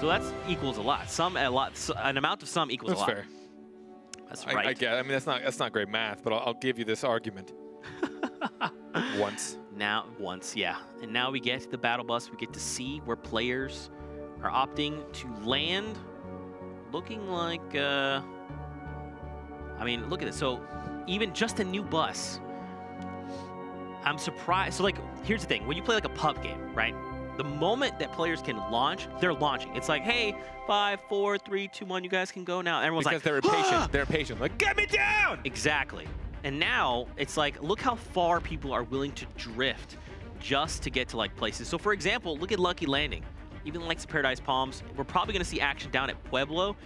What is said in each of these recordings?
So that equals a lot. An amount of sum equals a lot. That's fair. That's right. I get it. I mean, that's not great math, but I'll give you this argument. Once. Once, yeah. And now we get to the battle bus. We get to see where players are opting to land. Looking like, I mean, look at this. So even just a new bus, I'm surprised. So like, here's the thing. When you play like a pub game, right? The moment that players can launch, they're launching. It's like, hey, 5, 4, 3, 2, 1, you guys can go now. Everyone's because like, they're impatient. They're impatient. Like, get me down! Exactly. And now it's like, look how far people are willing to drift just to get to like places. So for example, look at Lucky Landing. Even like Paradise Palms, we're probably going to see action down at Pueblo.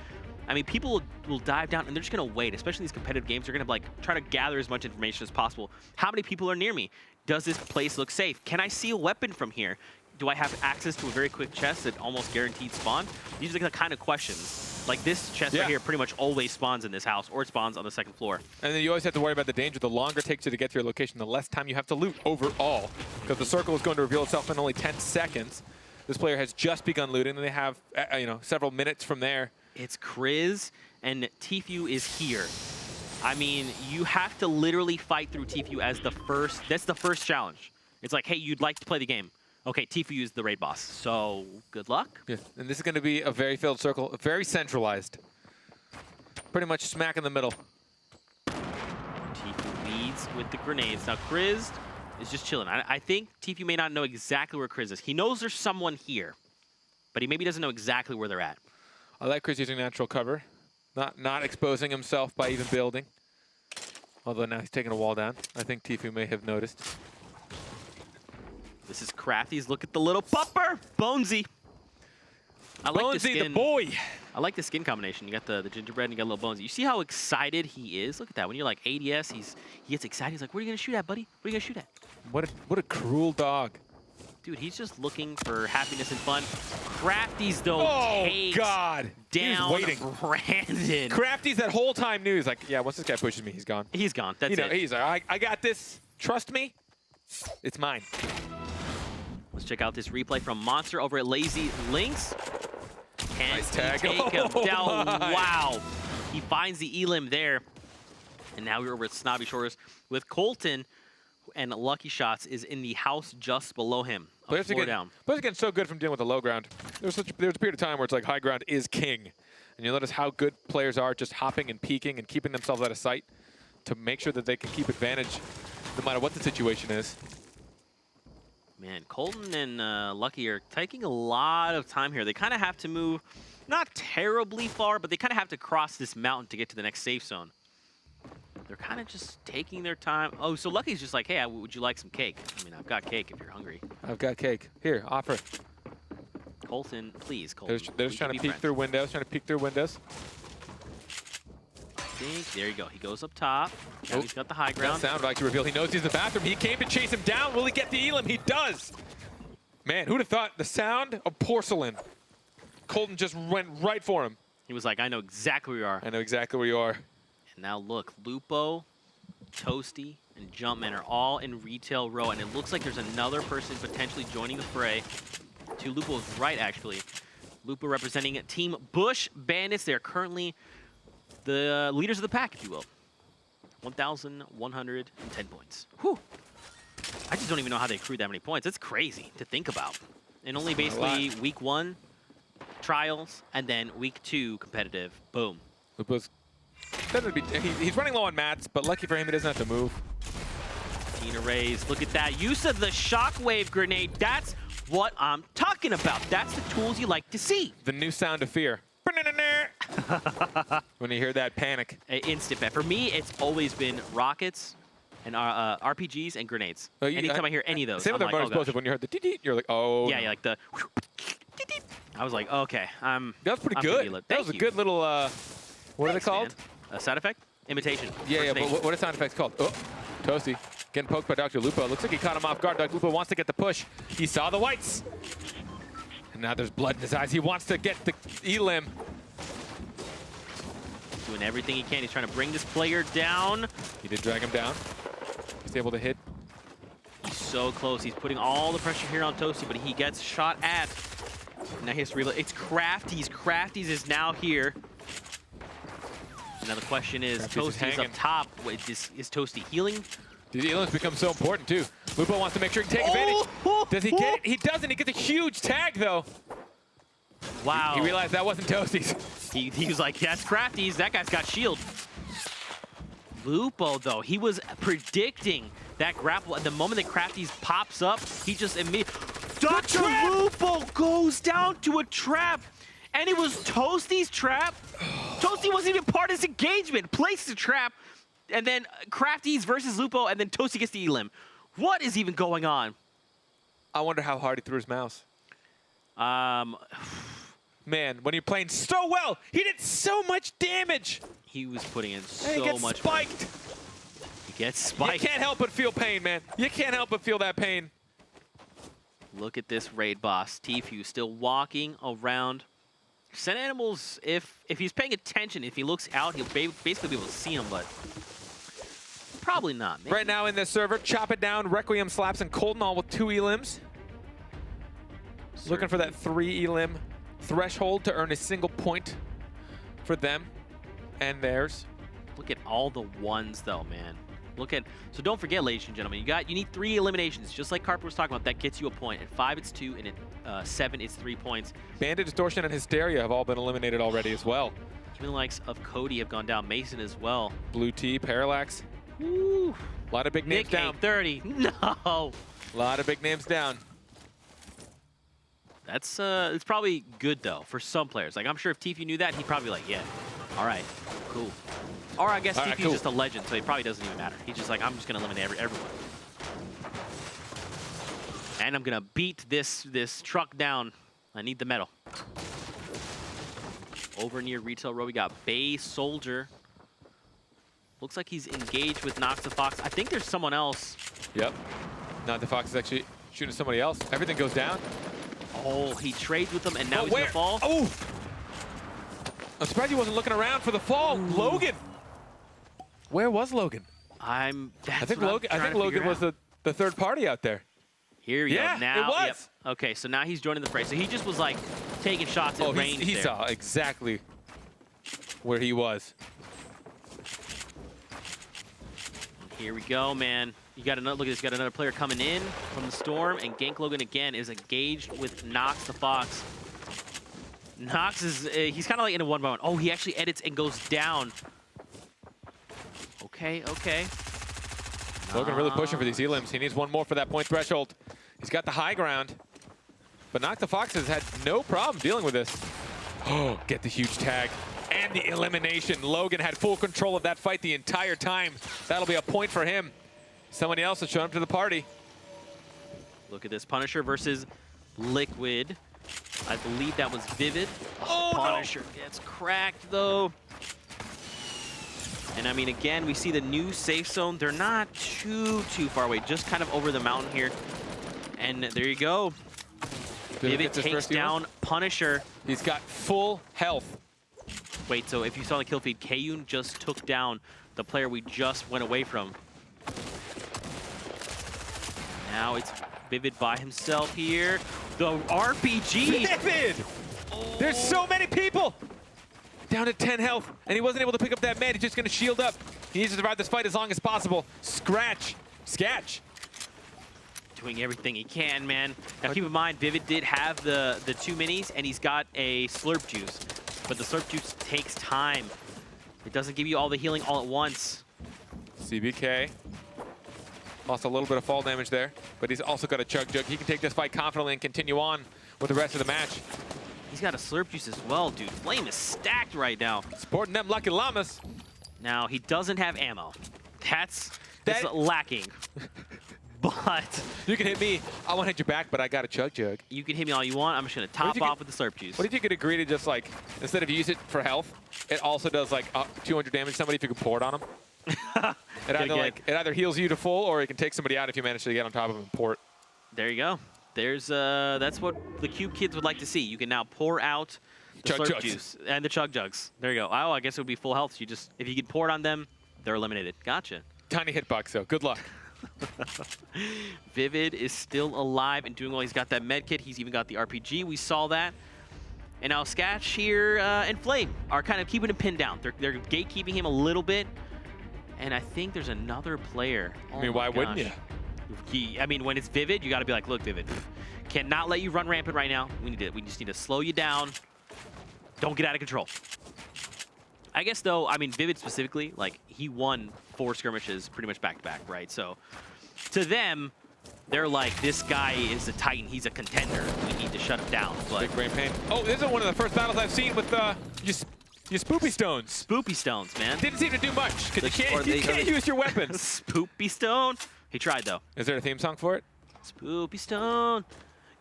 I mean, people will dive down and they're just going to wait, especially in these competitive games. They're going to like try to gather as much information as possible. How many people are near me? Does this place look safe? Can I see a weapon from here? Do I have access to a very quick chest that almost guaranteed spawn? These are the kind of questions. Like this chest right here pretty much always spawns in this house, or it spawns on the second floor. And then you always have to worry about the danger. The longer it takes you to get to your location, the less time you have to loot overall. Because the circle is going to reveal itself in only 10 seconds. This player has just begun looting, and they have several minutes from there. It's Kriz, and Tfue is here. I mean, you have to literally fight through Tfue as the first. That's the first challenge. It's like, hey, you'd like to play the game. Okay, Tfue is the raid boss, so good luck. Yeah, and this is going to be a very filled circle, very centralized. Pretty much smack in the middle. Tfue leads with the grenades. Now, Kriz is just chilling. I think Tfue may not know exactly where Kriz is. He knows there's someone here, but he maybe doesn't know exactly where they're at. I like Kriz using natural cover, not exposing himself by even building. Although now he's taking a wall down. I think Tfue may have noticed. This is Crafty's. Look at the little pupper, Bonesy. I like the skin. The boy. I like the skin combination. You got the gingerbread and you got little Bonesy. You see how excited he is? Look at that. When you're like ADS, he gets excited. He's like, "What are you gonna shoot at, buddy? What are you gonna shoot at?" What a cruel dog. Dude, he's just looking for happiness and fun. Crafty's though takes down Brandon. Crafty's that whole time knew. He's like, yeah, once this guy pushes me, he's gone. He's gone. That's it. He's like, I got this. Trust me. It's mine. Let's check out this replay from Monster over at Lazy Links. Can nice tag. he take him down? Wow. He finds the elim there. And now we're over at Snobby Shores with Colton, and Lucky Shots is in the house just below him. Players are getting so good from dealing with the low ground. There's a period of time where it's like high ground is king. And you notice how good players are just hopping and peeking and keeping themselves out of sight to make sure that they can keep advantage no matter what the situation is. Man, Colton and Lucky are taking a lot of time here. They kind of have to move, not terribly far, but they kind of have to cross this mountain to get to the next safe zone. They're kind of just taking their time. Oh, so Lucky's just like, hey, would you like some cake? I mean, I've got cake if you're hungry. I've got cake. Here, offer. Colton, please, Colton. They're just trying to peek through windows, There you go. He goes up top. Now he's got the high ground. That sound like to reveal he knows he's in the bathroom. He came to chase him down. Will he get the elim? He does. Man, who'd have thought the sound of porcelain? Colton just went right for him. He was like, I know exactly where you are. I know exactly where you are. And now look, Lupo, Toasty, and Jumpman are all in retail row. And it looks like there's another person potentially joining the fray. To Lupo's right, actually. Lupo representing Team Bush Bandits. They're currently the leaders of the pack, if you will. 1,110 points. Whew. I just don't even know how they accrued that many points. It's crazy to think about. And only basically week 1 trials, and then week 2 competitive. Boom. Lupo's he's running low on mats, but lucky for him, he doesn't have to move. Tina Rays, look at that. Use of the shockwave grenade. That's what I'm talking about. That's the tools you like to see. The new sound of fear. When you hear that panic. Instant bet. For me, it's always been rockets and RPGs and grenades. Anytime I hear any of those, same with like, our explosive. When you heard the dee-dee, you're like, oh. Yeah, like the. I was like, okay, that was pretty good. That was a good little. What are they called? A sound effect? Imitation. Yeah, but what are sound effects called? Oh, Toasty getting poked by Dr. Lupo. Looks like he caught him off guard. Dr. Lupo wants to get the push. He saw the whites. And now there's blood in his eyes. He wants to get the elim. Doing everything he can. He's trying to bring this player down. He did drag him down. He's able to hit. He's so close. He's putting all the pressure here on Toasty, but he gets shot at. Now he has to reload. It's Crafties. Crafties is now here. Now the question is, Toasty's up top. Wait, is Toasty healing? These elims become so important too. Lupo wants to make sure he can take advantage. Does he get it? He doesn't. He gets a huge tag though. Wow. He realized that wasn't Toasty's. He was like, that's Crafties. That guy's got shield. Lupo, though, he was predicting that grapple. At the moment that Crafties pops up, he just immediately... Dr. Lupo goes down to a trap. And it was Toasty's trap. Toasty wasn't even part of this engagement. Placed the trap. And then Crafties versus Lupo, and then Toasty gets the elim. What is even going on? I wonder how hard he threw his mouse. Man, when you're playing so well, he did so much damage. He was putting in so he gets much spiked. Pain. He gets spiked. You can't help but feel pain, man. You can't help but feel that pain. Look at this raid boss. Tfue still walking around. Sand Animals, if he's paying attention, if he looks out, he'll basically be able to see him, but probably not. Maybe. Right now in this server, Chop It Down, Requiem Slaps, and Colton all with 2 elims. Looking for that 3 elim threshold to earn a single point for them and theirs. Look at all the ones, though, man. Look at, so don't forget, ladies and gentlemen, you need 3 eliminations, just like Carper was talking about. That gets you a point. At 5, it's 2, and at 7, it's 3 points. Bandit, Distortion, and Hysteria have all been eliminated already as well. Even the likes of Cody have gone down. Mason as well. Blue T, Parallax. Woo. A lot of big names down. 30. No. A lot of big names down. That's it's probably good though for some players. Like I'm sure if Tfue knew that, he'd probably be like, yeah, all right, cool. Or I guess Tfue's just a legend, so it probably doesn't even matter. He's just like, I'm just gonna eliminate everyone, and I'm gonna beat this truck down. I need the medal. Over near retail row, we got Bay Soldier. Looks like he's engaged with Nox the Fox. I think there's someone else. Yep. Not the Fox is actually shooting somebody else. Everything goes down. Oh, he trades with them, and now he's gonna fall. Oh! I'm surprised he wasn't looking around for the fall. Ooh. Logan! Where was Logan? I think Logan was the third party out there. Here we go. Now, it was. Yep. Okay, so now he's joining the fray. So he just was like taking shots at range. He saw exactly where he was. Here we go, man. You got another look at this. You got another player coming in from the storm, and Gank Logan again is engaged with Nox the Fox. Nox is he's kind of like in a 1-by-1. Oh, he actually edits and goes down. Okay, okay. Logan really pushing for these elims. He needs one more for that point threshold. He's got the high ground, but Nox the Fox has had no problem dealing with this. Oh, get the huge tag and the elimination. Logan had full control of that fight the entire time. That'll be a point for him. Somebody else has shown up to the party. Look at this. Punisher versus Liquid. I believe that was Vivid. Oh, Punisher gets cracked, though. And, I mean, again, we see the new safe zone. They're not too far away. Just kind of over the mountain here. And there you go. Vivid takes down Punisher. He's got full health. Wait, so if you saw the kill feed, Kayun just took down the player we just went away from. Now it's Vivid by himself here. The RPG! Vivid! Oh. There's so many people! Down to 10 health, and he wasn't able to pick up that med. He's just gonna shield up. He needs to survive this fight as long as possible. Sketch. Doing everything he can, man. Now keep in mind, Vivid did have the 2 minis, and he's got a slurp juice. But the slurp juice takes time. It doesn't give you all the healing all at once. CBK. Lost a little bit of fall damage there, but he's also got a chug jug. He can take this fight confidently and continue on with the rest of the match. He's got a slurp juice as well, dude. Flame is stacked right now. Supporting them Lucky Llamas. Now, he doesn't have ammo. That's lacking. But you can hit me. I want to hit you back, but I got a chug jug. You can hit me all you want. I'm just going to top off with the slurp juice. What if you could agree to just, like, instead of use it for health, it also does, like, 200 damage to somebody if you can pour it on them? It either heals you to full, or it can take somebody out if you manage to get on top of them and pour it. There you go. There's that's what the Cube kids would like to see. You can now pour out the slurp juice and the chug jugs. There you go. Oh, I guess it would be full health. You just, if you can pour it on them, they're eliminated. Gotcha. Tiny hitbox, though. Good luck. Vivid is still alive and doing well. He's got that med kit. He's even got the RPG. We saw that. And now Sketch here and Flame are kind of keeping him pinned down. They're gatekeeping him a little bit. And I think there's another player. Oh, I mean, why wouldn't you? I mean, when it's Vivid, you got to be like, look, Vivid, cannot let you run rampant right now. We just need to slow you down. Don't get out of control. I guess, though, I mean, Vivid specifically, like, he won 4 skirmishes pretty much back-to-back, right? So, to them, they're like, this guy is a Titan. He's a contender. We need to shut him down. But big brain pain. Oh, this is one of the first battles I've seen with your spoopy stones. Spoopy stones, man. Didn't seem to do much, because you can't use your weapons. Spoopy stone. He tried, though. Is there a theme song for it? Spoopy stone.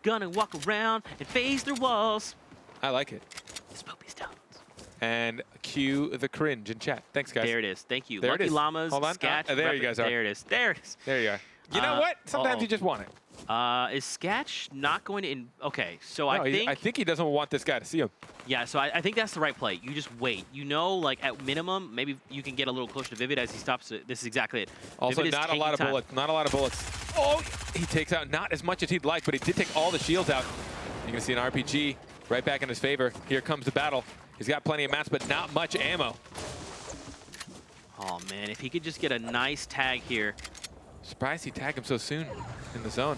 Gonna walk around and phase through walls. I like it. Spoopy stones. And cue the cringe in chat. Thanks, guys. There it is. Thank you. There Lucky it is. Llamas, Hold on. Sketch, There you guys are. There it is. There it is. There you are. You know what? Sometimes you just want it. Is Sketch not going to... Okay, so No, I think he doesn't want this guy to see him. Yeah, so I think that's the right play. You just wait. You know, like, at minimum, maybe you can get a little closer to Vivid as he stops. This is exactly it. Also, Vivid not a lot of bullets. Not a lot of bullets. Oh, he takes out not as much as he'd like, but he did take all the shields out. You're going to see an RPG right back in his favor. Here comes the battle. He's got plenty of mats, but not much ammo. Oh, man, if he could just get a nice tag here. Surprised he tagged him so soon in the zone.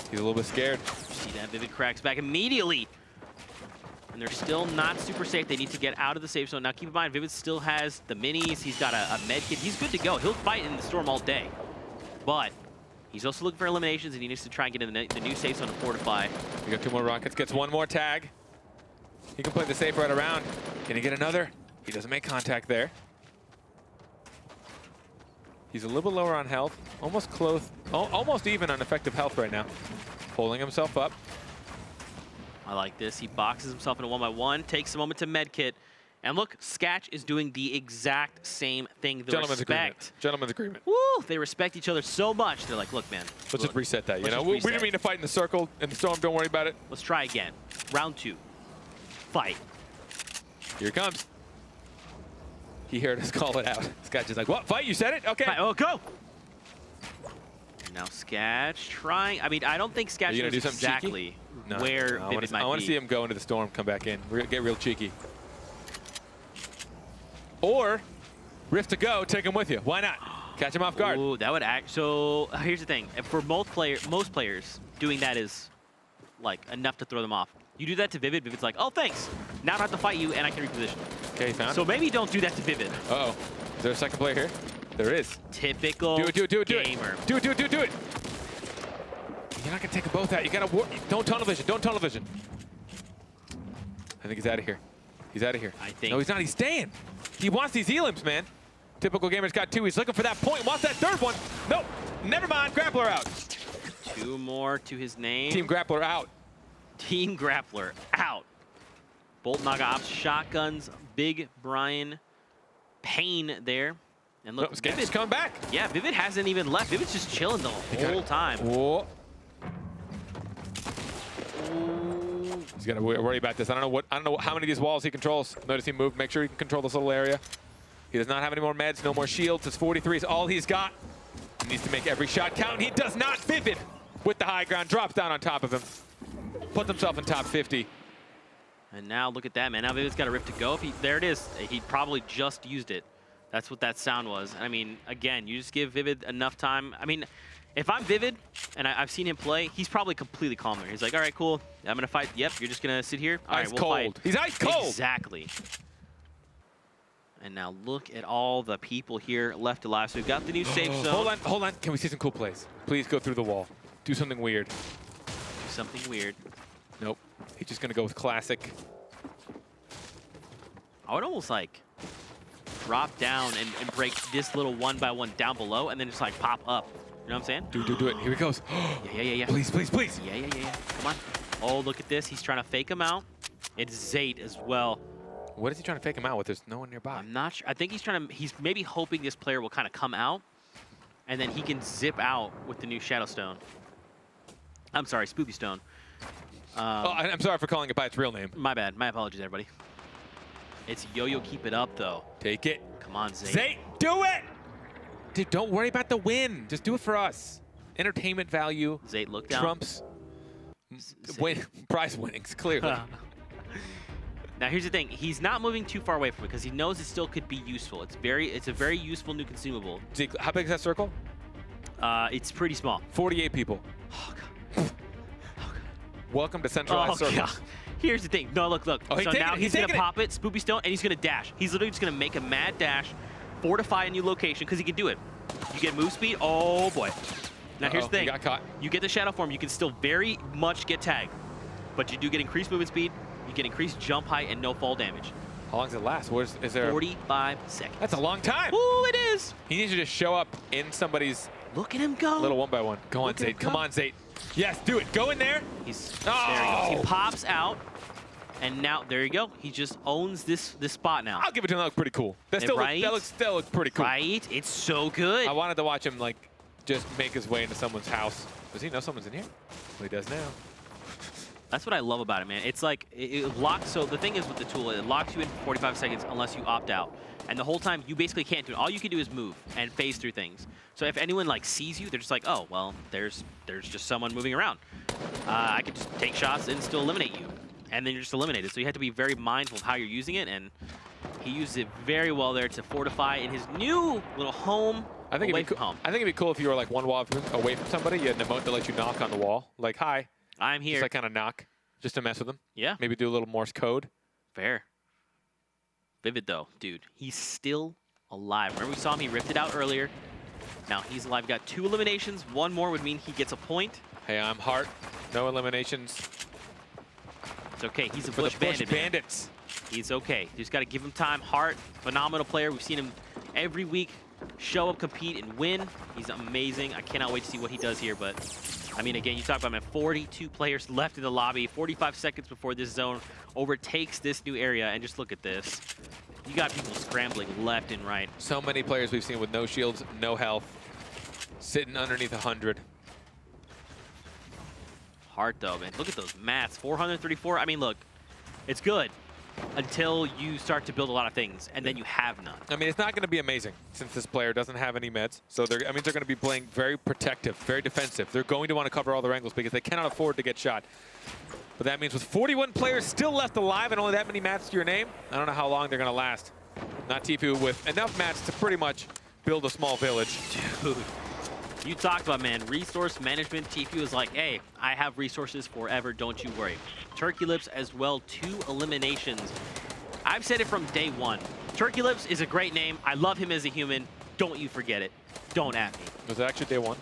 He's a little bit scared. See that Vivid cracks back immediately. And they're still not super safe. They need to get out of the safe zone. Now, keep in mind, Vivid still has the minis. He's got a med kit. He's good to go. He'll fight in the storm all day. But he's also looking for eliminations, and he needs to try and get in the new safe zone to fortify. We got 2 more rockets. Gets 1 more tag. He can play the safe right around. Can he get another? He doesn't make contact there. He's a little bit lower on health. Almost close. Almost even on effective health right now. Pulling himself up. I like this. He boxes himself in a 1-by-1, takes a moment to medkit. And look, Sketch is doing the exact same thing. The Gentleman's agreement. Gentleman's agreement. Woo! They respect each other so much. They're like, look, man. Let's just reset that. You know, we didn't mean to fight in the circle, in the storm. Don't worry about it. Let's try again. Round 2. Fight. Here it comes. He heard us call it out. Sketch is like, what? Fight? You said it? Okay. Fight. Oh, go! And now Sketch trying. I mean, I don't think Sketch knows exactly where Vivid might be. I want to see him go into the storm, come back in, get real cheeky. Or Rift to go, take him with you. Why not? Catch him off guard. Ooh, that would act. So here's the thing. For most players, doing that is like enough to throw them off. You do that to Vivid, Vivid's like, oh, thanks. Now I don't have to fight you, and I can reposition. Okay, found So maybe don't do that to Vivid. Uh-oh. Is there a second player here? There is. Typical gamer. Do it. Do it. You're not going to take them both out. You got to... Don't tunnel vision. Don't tunnel vision. I think he's out of here. He's out of here. I think... No, he's not. He's staying. He wants these elims, man. Typical gamer's got 2. He's looking for that point. Wants that 3rd one. Nope. Never mind. Grappler out. 2 more to his name. Team Grappler out. Team Grappler out. Bolt Naga Ops, shotguns, Big Brian Payne there. And look, Vivid's coming back. Yeah, Vivid hasn't even left. Vivid's just chilling the whole time. Whoa. He's got to worry about this. I don't know how many of these walls he controls. Notice he moved. Make sure he can control this little area. He does not have any more meds, no more shields. His 43 is all he's got. He needs to make every shot count. He does not. Vivid with the high ground drops down on top of him. Puts himself in top 50. And now look at that, man. Now Vivid's got a Rift to go. There it is. He probably just used it. That's what that sound was. I mean, again, you just give Vivid enough time. I mean, if I'm Vivid and I've seen him play, he's probably completely calm there. He's like, all right, cool. I'm going to fight. Yep, you're just going to sit here. All right, we'll fight. He's ice cold. Exactly. And now look at all the people here left alive. So we've got the new safe zone. Hold on. Can we see some cool plays? Please go through the wall. Do something weird. Something weird. Nope. He's just going to go with classic. I would almost like drop down and break this little 1-by-1 down below and then just like pop up. You know what I'm saying? Do it. Here he goes. Yeah. Please. Yeah. Come on. Oh, look at this. He's trying to fake him out. It's Zayt as well. What is he trying to fake him out with? There's no one nearby. I'm not sure. I think he's maybe hoping this player will kind of come out and then he can zip out with the new Shadow Stone. I'm sorry, Spoopy Stone. I'm sorry for calling it by its real name. My bad. My apologies, everybody. It's Yo-Yo, keep it up, though. Take it. Come on, Zayt. Zayt, do it! Dude, don't worry about the win. Just do it for us. Entertainment value. Zayt, look down. Trumps prize winnings, clearly. Now here's the thing, he's not moving too far away from it because he knows it still could be useful. It's a very useful new consumable. Zeke, how big is that circle? It's pretty small. 48 people. Oh, God. Welcome to centralized circles. God. Here's the thing. No, look. Oh, so now he's going to pop it, Spoopy Stone, and he's going to dash. He's literally just going to make a mad dash, fortify a new location, because he can do it. You get move speed. Oh, boy. Now, here's the thing. He got caught. You get the shadow form. You can still very much get tagged, but you do get increased movement speed. You get increased jump height and no fall damage. How long does it last? Is there 45 seconds. That's a long time. Ooh, it is. He needs to just show up in somebody's Look at him go. little 1x1. Go on, Zayt. Come on, Zayt. Yes, do it. Go in there. There he goes. He pops out, and now there you go. He just owns this spot now. I'll give it to him. That looks pretty cool. That still looks pretty cool. Right? It's so good. I wanted to watch him like just make his way into someone's house. Does he know someone's in here? Well, he does now. That's what I love about it, man. It's like it locks. So the thing is with the tool, it locks you in for 45 seconds unless you opt out. And the whole time, you basically can't do it. All you can do is move and phase through things. So if anyone like sees you, they're just like, oh, well, there's just someone moving around. I could just take shots and still eliminate you. And then you're just eliminated. So you have to be very mindful of how you're using it. And he uses it very well there to fortify in his new little home. I think it'd be cool if you were like one wall away from somebody. You had an emote that let you knock on the wall. Like, hi. I'm here. Just like kind of knock, just to mess with them. Yeah. Maybe do a little Morse code. Fair. Vivid, though, dude. He's still alive. Remember we saw him? He ripped it out earlier. Now he's alive. Got 2 eliminations. 1 more would mean he gets a point. Hey, I'm Hart. No eliminations. It's okay. He's a For Bush the Bush Bandit, Bandits. He's okay. You just got to give him time. Hart, phenomenal player. We've seen him every week show up, compete, and win. He's amazing. I cannot wait to see what he does here. But, I mean, again, you talk about, man, 42 players left in the lobby, 45 seconds before this zone overtakes this new area. And just look at this. You got people scrambling left and right. So many players we've seen with no shields, no health, sitting underneath 100. Hart, though, man. Look at those mats. 434. I mean, look, it's good until you start to build a lot of things, and then you have none. I mean, it's not going to be amazing since this player doesn't have any meds. So they're going to be playing very protective, very defensive. They're going to want to cover all their angles because they cannot afford to get shot. But that means with 41 players still left alive and only that many mats to your name, I don't know how long they're going to last. Not Tfue with enough mats to pretty much build a small village. Dude, you talked about, man, resource management. Tfue is like, hey, I have resources forever, don't you worry. Turkey Lips as well, 2 eliminations. I've said it from day 1. Turkey Lips is a great name. I love him as a human. Don't you forget it. Don't add me. Was it actually day 1?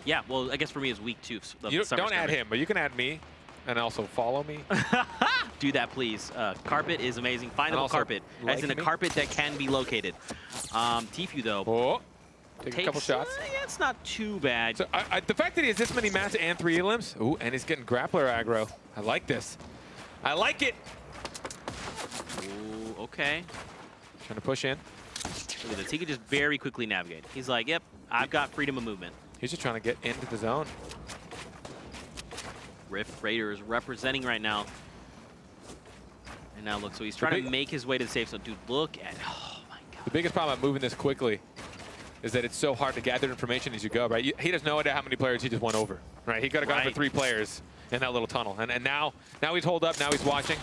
Yeah, well, I guess for me it's week 2. Don't add him, but you can add me and also follow me. Do that, please. Carpet is amazing. Findable carpet, as in a carpet that can be located. Tfue, though. Oh. Take a couple shots. Yeah, it's not too bad. So the fact that he has this many mats and 3 elims, ooh, and he's getting grappler aggro. I like this. I like it. Ooh, okay. Trying to push in. Look at this. He could just very quickly navigate. He's like, yep, I've got freedom of movement. He's just trying to get into the zone. Rift Raider is representing right now. And now look, so he's trying to make his way to the safe zone. Dude, look at, oh my God. The biggest problem about moving this quickly is that it's so hard to gather information as you go, right? He has no idea how many players he just went over, right? He could have gone for 3 players in that little tunnel. And now he's holed up, now he's watching.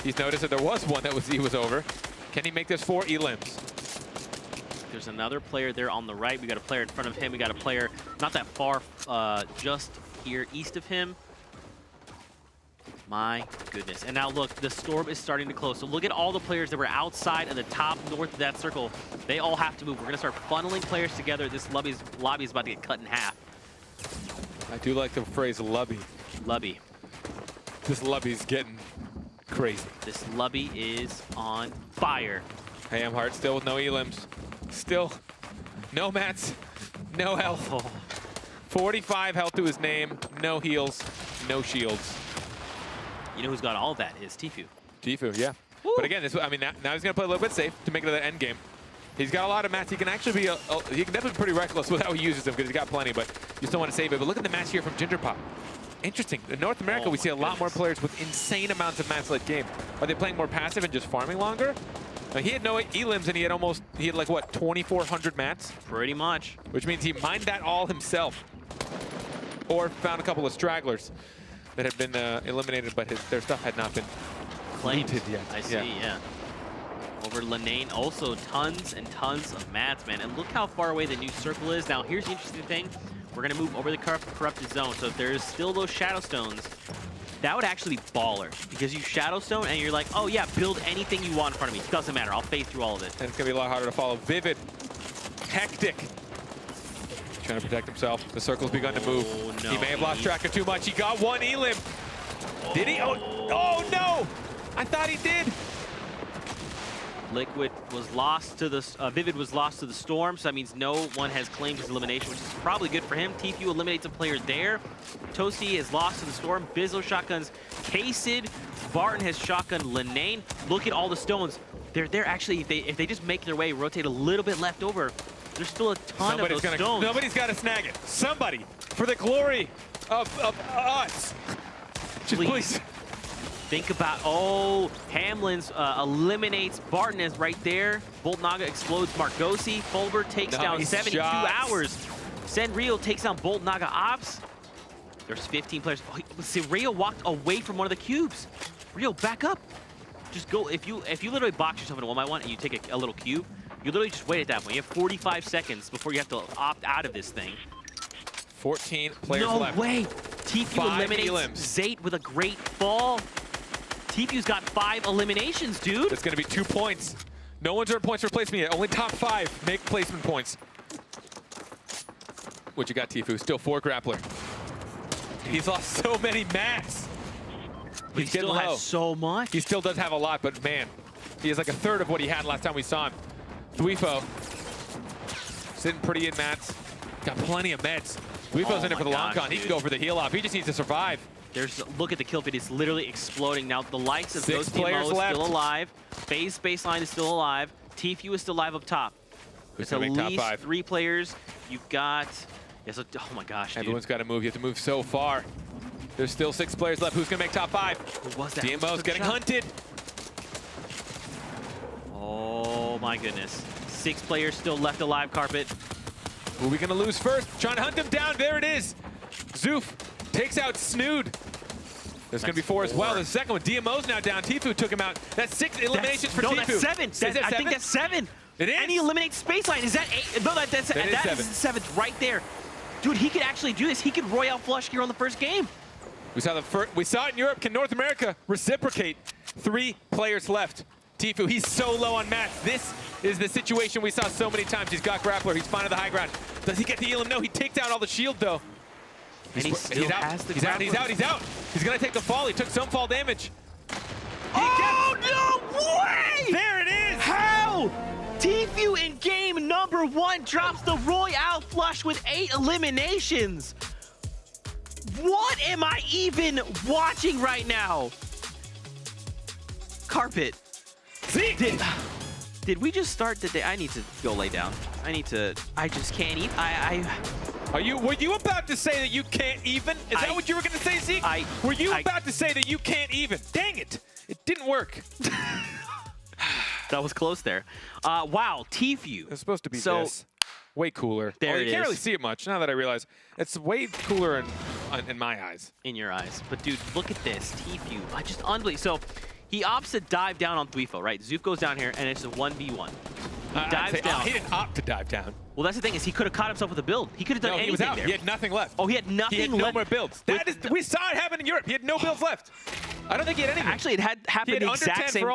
He's noticed that there was one that he was over. Can he make this 4 elims? There's another player there on the right. We got a player in front of him. We got a player not that far, just here east of him. My goodness. And now look, the storm is starting to close. So look at all the players that were outside of the top north of that circle. They all have to move. We're going to start funneling players together. This lobby is about to get cut in half. I do like the phrase lobby. Lobby. This lobby's getting crazy. This lobby is on fire. Hey, I'm Hart, still with no elims. Still no mats, no health. Oh. 45 health to his name, no heals, no shields. You know who's got all that is Tfue. Tfue, yeah. Woo. But again, now he's going to play a little bit safe to make it to the end game. He's got a lot of mats. He can actually be he can definitely be pretty reckless with how he uses them because he's got plenty, but you still want to save it. But look at the mats here from Ginger Pop. Interesting. In North America, we see a lot more players with insane amounts of mats late game. Are they playing more passive and just farming longer? Now, he had no elims and he had like what, 2,400 mats? Pretty much. Which means he mined that all himself. Or found a couple of stragglers that had been eliminated, but their stuff had not been claims. looted yet. I see, yeah. Over Lenane, also tons and tons of mats, man. And look how far away the new circle is. Now, here's the interesting thing. We're going to move over the corrupted zone. So if there's still those Shadow Stones, that would actually be baller. Because you Shadow Stone and you're like, oh yeah, build anything you want in front of me. Doesn't matter. I'll phase through all of it. And it's going to be a lot harder to follow. Vivid. Hectic. Trying to protect himself. The circle's begun to move. No, He may have lost track of too much. He got one elim. Did he? Oh no! I thought he did. Liquid was lost to the Vivid was lost to the Storm, so that means no one has claimed his elimination, which is probably good for him. Tfue eliminates a player there. Toasty is lost to the Storm. Bizzo shotguns K-Sid. Barton has shotgun Lenane. Look at all the stones. They're actually, if they just make their way, rotate a little bit left over, there's still a ton of those stones. Nobody's got to snag it. Somebody, for the glory of us. Just please. Think about, oh, Hamlin's eliminates Barton is right there. Bolt Naga explodes Margosi. Fulber takes down 72 hours. Senrio takes down Bolt Naga Ops. There's 15 players. Oh, see, Rio walked away from one of the cubes. Rio, back up. Just go, if you literally box yourself in a 1x1 and you take a little cube, you literally just wait at that point. You have 45 seconds before you have to opt out of this thing. 14 players left. No way. Tfue eliminates Zate with a great fall. Tfue's got 5 eliminations, dude. That's going to be 2 points. No one's earned points for placement yet. Only top 5 make placement points. What you got, Tfue? Still 4 grappler. He's lost so many mats. But he still has so much. He still does have a lot, but man, he has like a third of what he had last time we saw him. Thuifo sitting pretty in mats. Got plenty of meds. Thuifo's in it for the long con. He can go for the heal off. He just needs to survive. Look at the kill feed. It's literally exploding. Now the likes of 6 Ghost players is left. still alive. FaZe Baseline is still alive. Tfue is still alive up top. Who's It's at gonna make least top 5? 3 players. You've got, yes, oh my gosh, dude. Everyone's got to move. You have to move so far. There's still 6 players left. Who's gonna make top 5? Who was that? DMO's getting hunted. Oh my goodness. 6 players still left alive, Carpet. Who are we gonna lose first? Trying to hunt him down. There it is. Zoof takes out Snood. There's going to be 4 as well. There's the second one. DMO's now down. Tfue took him out. That's 6 eliminations for Tfue. No, that's 7. I think that's 7. It is? And he eliminates Spaceline. Is that 8? No, that is 7th right there. Dude, he could actually do this. He could Royale flush here on the first game. We saw it in Europe. Can North America reciprocate? 3 players left. Tfue, he's so low on mats. This is the situation we saw so many times. He's got grappler. He's finding the high ground. Does he get the elim? No, he takes out all the shield though. And he's out. He's out. He's gonna take the fall. He took some fall damage. Oh, no way! There it is! How? Tfue in game number 1 drops the Royale flush with 8 eliminations. What am I even watching right now? Carpet. Zeke! Did we just start the day? I need to go lay down. I just can't eat. Were you about to say that you can't even? Is that what you were going to say, Zeke? Were you about to say that you can't even? Dang it. It didn't work. That was close there. Wow, Tfue. It's supposed to be this. Way cooler. There you can't really see it much now that I realize. It's way cooler in my eyes. In your eyes. But dude, look at this. Tfue. Just unbelievable. So he opts to dive down on Thuifo, right? Zoof goes down here, and it's a 1v1. He dives down. He didn't opt to dive down. Well, that's the thing is he could have caught himself with a build. He could have done anything he was out. there. He had nothing left. Oh, he had nothing left. He had no more builds. We saw it happen in Europe. He had no builds left. I don't think he had anything. Actually, it had happened the exact same